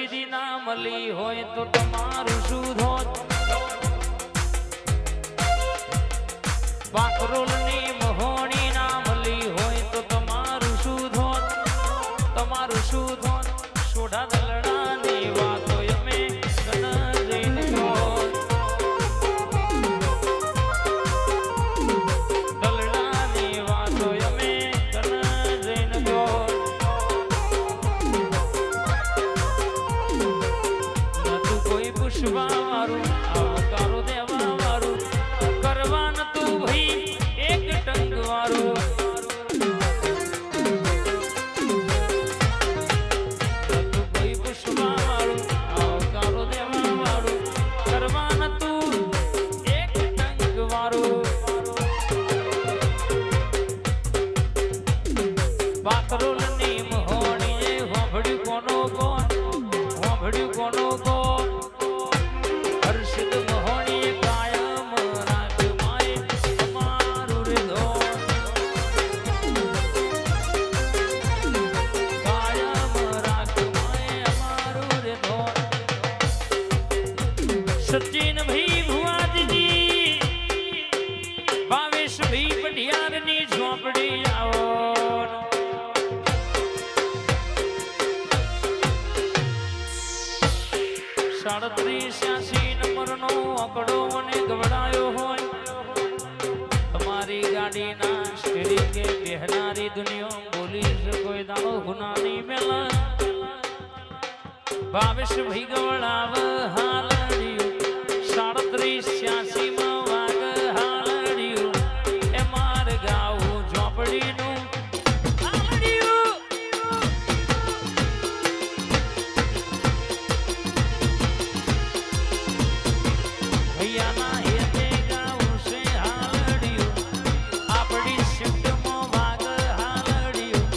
તુલસીજી ના મળી હોય તો તમારું શું ધોત બાકરોલની મહોણી ના મળી હોય તો તમારું શું ધોત તમારું શું ધોત સોઢા દલડાની વાતો અમે કના જઈને ધોત દલડાની વાતો અમે કના જઈને ધોત નતું કોઈ પુષ્પા વાળું આવકારો દેવા વાળું કરવા નતું ભાઈ એક ટંગ વાળું सचिन भाई भुआजी भावेश भाई पटियार नी झोपड़ी आओ 3786 नंबर नो आंकड़ो મને ગવડાયો હોય તમારી ગાડીના સ્ટીરિંગ કે બેહનારી દુનિયા બોલી કોઈ દાડો ગુનાની મેલા ભાવેશ ભાઈ ગવડાવ હાલડિયું 3786 માં વાગ હાલડિયું એ માર ગાવું ઝોપડીનું હાલડિયું ભૈયાના હેતે ગાવું છે હાલડિયું આપણી શિફ્ટમાં વાગ હાલડિયું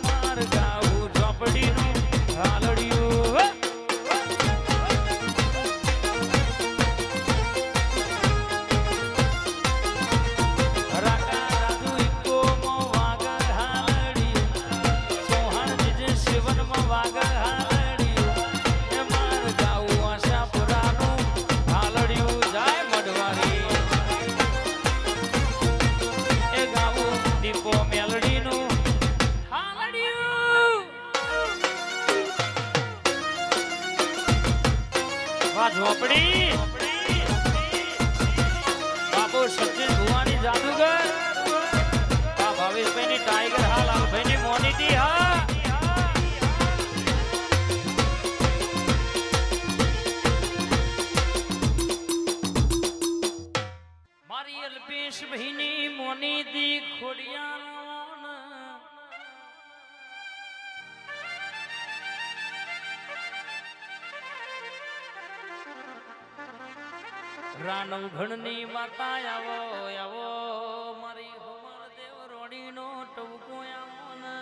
માર ગાવું ઝોપડીનું હાલડિયું झोपड़ी बाबू सचिन भुवानी जादूगर भावेश भाई नी टाइगर हा लाल भाई नी मोनिटी हा मारी अल्पेश भाई नी मोनिटी खोडिया રાનવ ઘણની માતા આવો આવો મારી હોમર દેવ રોડીનો ટવકો આવો ને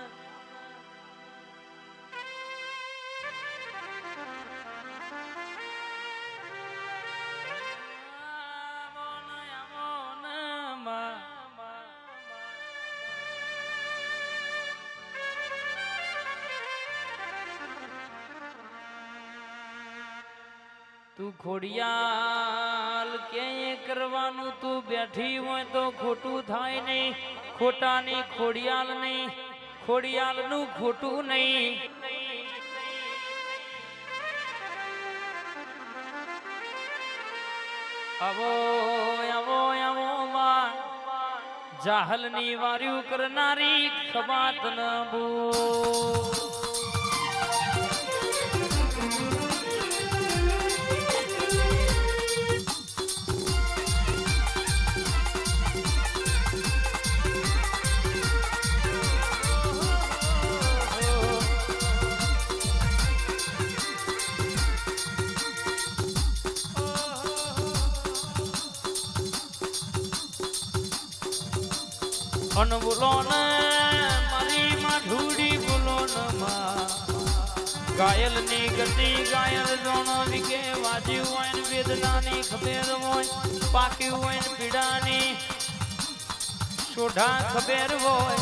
તું ખોડિયાલ કે કરવાનું તું બેઠી હોય તો ખોટું થાય નહીં ખોટાની ખોડિયાલ નહીં ખોડિયાલનું ખોટું નહીં આવો આવો આવો માં જાહલની વાર્યું કરનારી ખબાત ન બો અન બોલો ને મારી માં ઢૂડી બોલો ને માં ઘાયલ ની ગતિ ઘાયલ જોણો વિકે વાજ્યું હોય ને વેદનાની ખબર હોય પાક્યું હોય ને પીડાની સોઢા ખબર હોય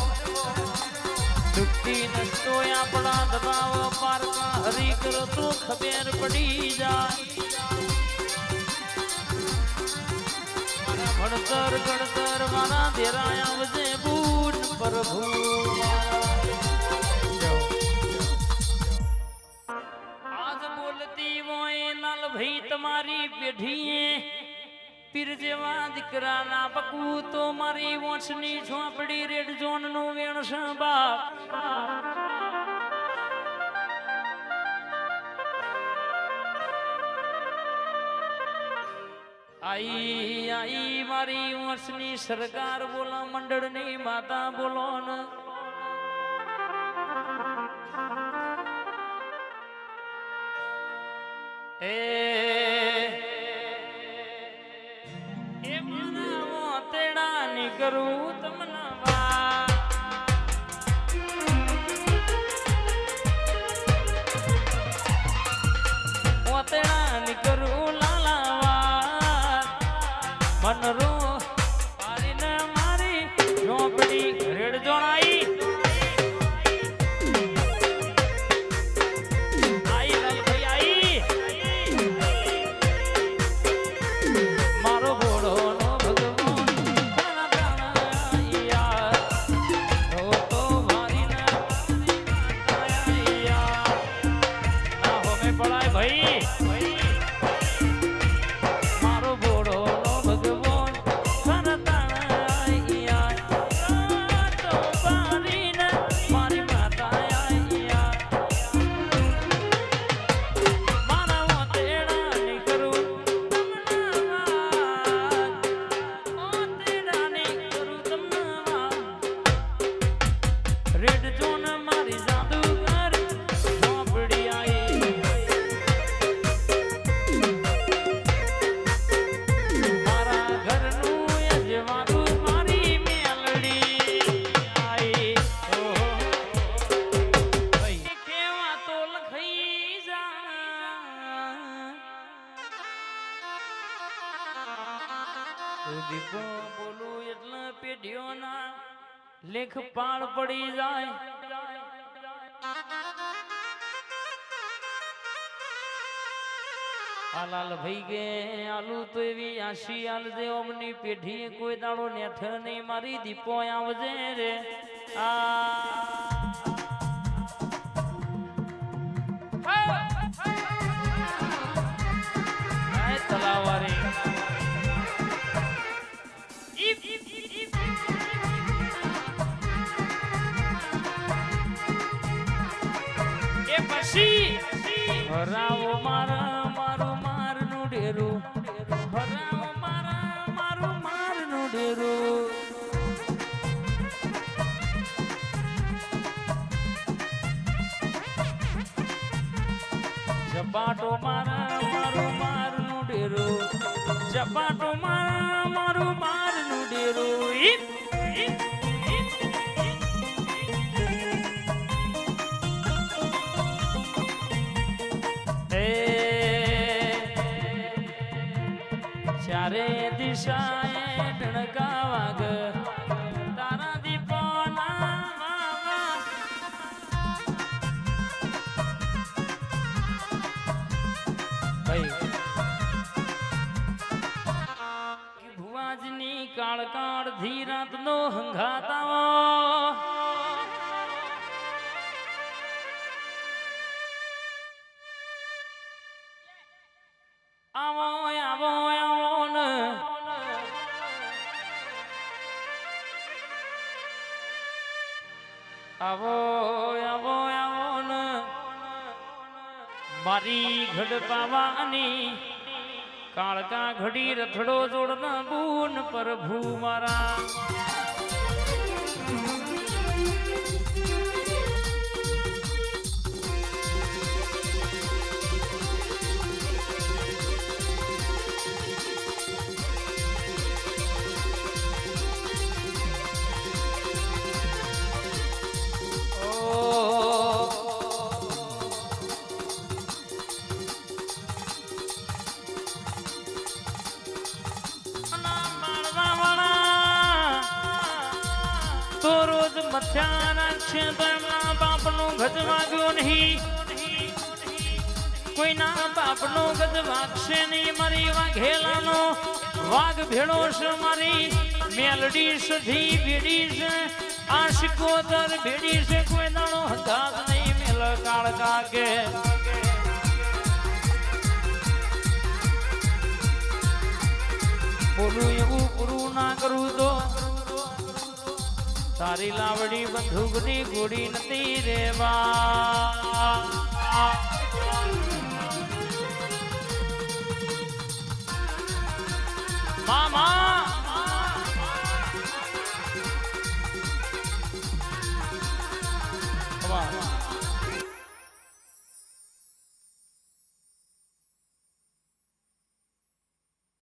દુઃખી નસતો આપણા દબાવ પારકા હરી કરો તો ખબર પડી જાય મારા ભણતર ગણતર મારા દેરાય આવજે બૂટ પ્રભુ આજ બોલતી હોય લાલ ભાઈ તમારી પેઢીએ પીર જેવા દીકરાના પકવું તો મારી વંશની ઝોપડી રેડ ઝોન નું વેણસ બાપ આઈ આઈ મારી વંશની સરકાર બોલા મંડળની માતા બોલો ને કરું તમને ઓતેડા ની કરું લાલાવા મનરો પારીને મારી ઝોપડી રેડ જોણાઈ આઈ લાલભાઈ આઈ મારો ઘોડો બોલું એટલે પેઢીઓના લેખ પાળ પડી જાય આલાલ ભાઈ ગે આલુ તો એવી આશી આલ દે ઓમની પેઢી કોઈ દાડો નેઠ નહીં મારી દીપો આવજે રે તલાવારી હરાવો મારા મારું મારનું ડેરું હરાવો મારા મારું મારનું ડેરું ઝપાટો મારા મારું મારનું ડેરું ઝપાટો મારા મારું મારનું ડેરું ચારે દિશાએ ડણકા વાગ તારા દીપોના ભુવાજની કાળકાળ ધીરાત નો હંગાતાઓ આવો આવો આવો ને આવો આવો આવો ને મારી ઘડ પાવાની કાળકા ઘડી રથડો જોડના બૂન પ્રભુ મારા મથ્યા રાખશે તો એમના બાપનું ગજ વાગ્યું નહીં, કોઈના બાપનો ગજ વાગશે નહીં. મારી વાઘેલાનો વાઘ ભેળો છે, મારી મેલડી સધી ભેડી છે, આશિકોદર ભેડી છે, કોઈ દાણો હજાત નહીં મેલ કાળકા કે બોલું એવું પૂરું ના કરું તો તારી લાવડી બંદૂકની ગોળી નથી રેવા.